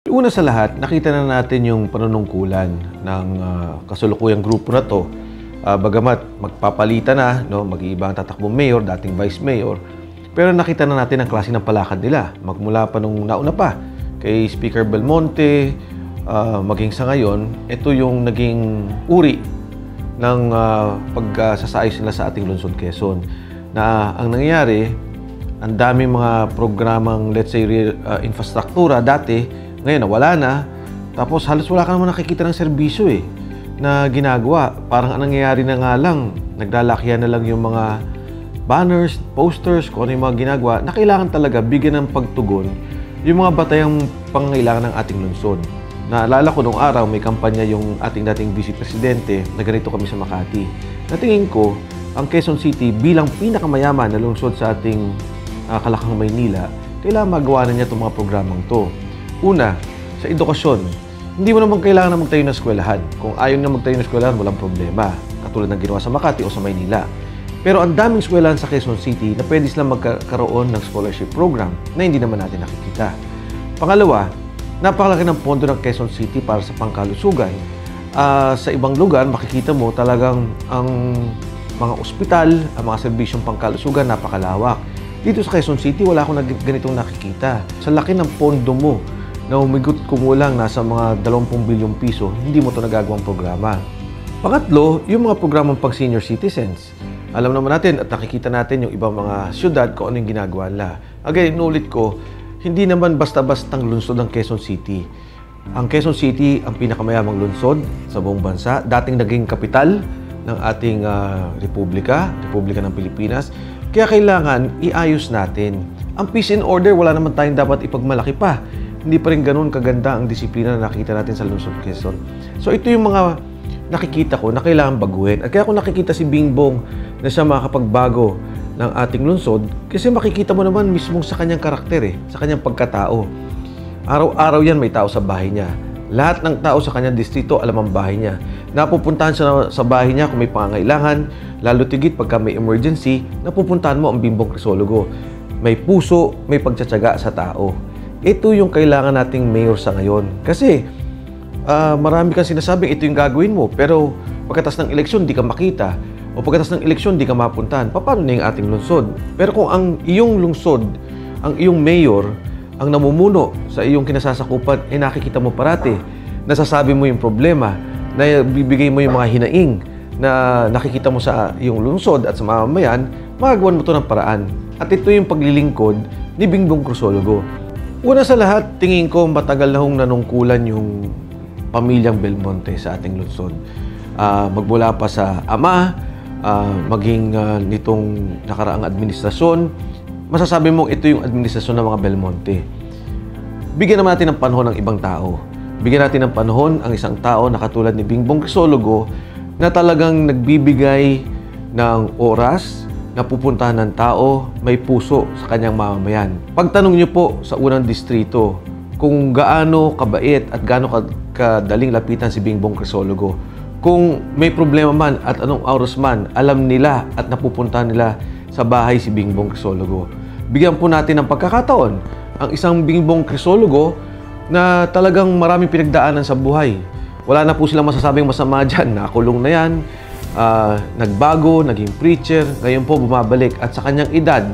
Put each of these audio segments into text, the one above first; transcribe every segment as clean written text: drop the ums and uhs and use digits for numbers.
Una sa lahat, nakita na natin yung panunungkulan ng kasalukuyang grupo na to. Bagamat magpapalitan na, no, mag-iiba ang tatakbong mayor, dating vice mayor, pero nakita na natin ang klase ng palakad nila. Magmula pa nung nauna pa, kay Speaker Belmonte, maging sa ngayon, ito yung naging uri ng pagsasayos nila sa ating lungsod Quezon. Na ang nangyayari, ang daming mga programang, let's say, infrastruktura dati, ngayon, nawala na. Tapos, halos wala ka naman nakikita ng serbisyo na ginagawa. Parang ang nangyayari na nga lang, naglalakyan na lang yung mga banners, posters, kung ano yung mga ginagawa, na kailangan talaga bigyan ng pagtugon yung mga batayang pangangailangan ng ating lungsod. Naalala ko nung araw, may kampanya yung ating dating Vice Presidente na ganito kami sa Makati. Natingin ko, ang Quezon City bilang pinakamayaman na lungsod sa ating Kalakang Maynila, kailangan magawa na niya itong mga programang to. Una, sa edukasyon, hindi mo naman kailangan na magtayo ng eskwelahan. Kung ayaw na magtayo ng eskwelahan, walang problema. Katulad ng ginawa sa Makati o sa Maynila. Pero ang daming eskwelahan sa Quezon City na pwede silang magkaroon ng scholarship program na hindi naman natin nakikita. Pangalawa, napakalaki ng pondo ng Quezon City para sa pangkalusugan. Sa ibang lugar, makikita mo talagang ang mga ospital, ang mga serbisyong pangkalusugan, napakalawak. Dito sa Quezon City, wala akong ganitong nakikita. Sa laki ng pondo mo, na humigot kumulang nasa mga 20 bilyong piso, hindi mo ito nagagawang programa. Pangatlo, yung mga programang pang senior citizens. Alam naman natin at nakikita natin yung ibang mga syudad kung ano yung ginagawa nila. Again, inulit ko, hindi naman basta-bastang lungsod ng Quezon City. Ang Quezon City, ang pinakamayamang lungsod sa buong bansa, dating naging kapital ng ating Republika ng Pilipinas. Kaya kailangan iayos natin. Ang peace and order, wala naman tayong dapat ipagmalaki pa. Hindi pa rin ganun kaganda ang disiplina na nakita natin sa lungsod Quezon. So ito yung mga nakikita ko na kailangan baguhin. At kaya kung nakikita si Bingbong na siya makakapagbago ng ating lungsod, kasi makikita mo naman mismong sa kanyang karakter, sa kanyang pagkatao. Araw-araw yan may tao sa bahay niya. Lahat ng tao sa kanyang distrito alam ang bahay niya. Napupuntahan siya sa bahay niya kung may pangangailangan, lalo tigit pagka may emergency, napupuntahan mo ang Bingbong Crisologo. May puso, may pagtsatsaga sa tao. Ito yung kailangan nating mayor sa ngayon. Kasi marami kang sinasabing ito yung gagawin mo, pero pagkatas ng eleksyon di ka makita, o pagkatas ng eleksyon di ka mapuntahan. Paano na yung ating lungsod? Pero kung ang iyong lungsod, ang iyong mayor, ang namumuno sa iyong kinasasakupan, nakikita mo parati, nasasabi mo yung problema, na bibigay mo yung mga hinaing na nakikita mo sa iyong lungsod at sa mamamayan, magagawan mo ito ng paraan. At ito yung paglilingkod ni Bingbong Crisologo. Una sa lahat, tingin ko matagal na hong nanungkulan yung pamilyang Belmonte sa ating lungsod. Magmula pa sa ama, maging nitong nakaraang administrasyon, masasabi mong ito yung administrasyon ng mga Belmonte. Bigyan naman natin ng panahon ng ibang tao. Bigyan natin ng panahon ang isang tao na katulad ni Bingbong Crisologo na talagang nagbibigay ng oras, napupuntahan ng tao, may puso sa kanyang mamamayan. Pagtanong niyo po sa unang distrito kung gaano kabait at gaano kadaling lapitan si Bingbong Crisologo. Kung may problema man at anong oras man, alam nila at napupuntahan nila sa bahay si Bingbong Crisologo. Bigyan po natin ng pagkakataon ang isang Bingbong Crisologo na talagang maraming pinagdaanan sa buhay. Wala na po silang masasabing masama dyan. Nakulong na yan. Nagbago, naging preacher, ngayon po bumabalik at sa kanyang edad,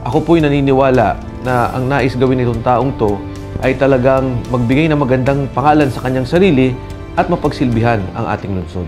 ako po'y naniniwala na ang nais gawin nitong taong to ay talagang magbigay ng magandang pangalan sa kanyang sarili at mapagsilbihan ang ating lungsod.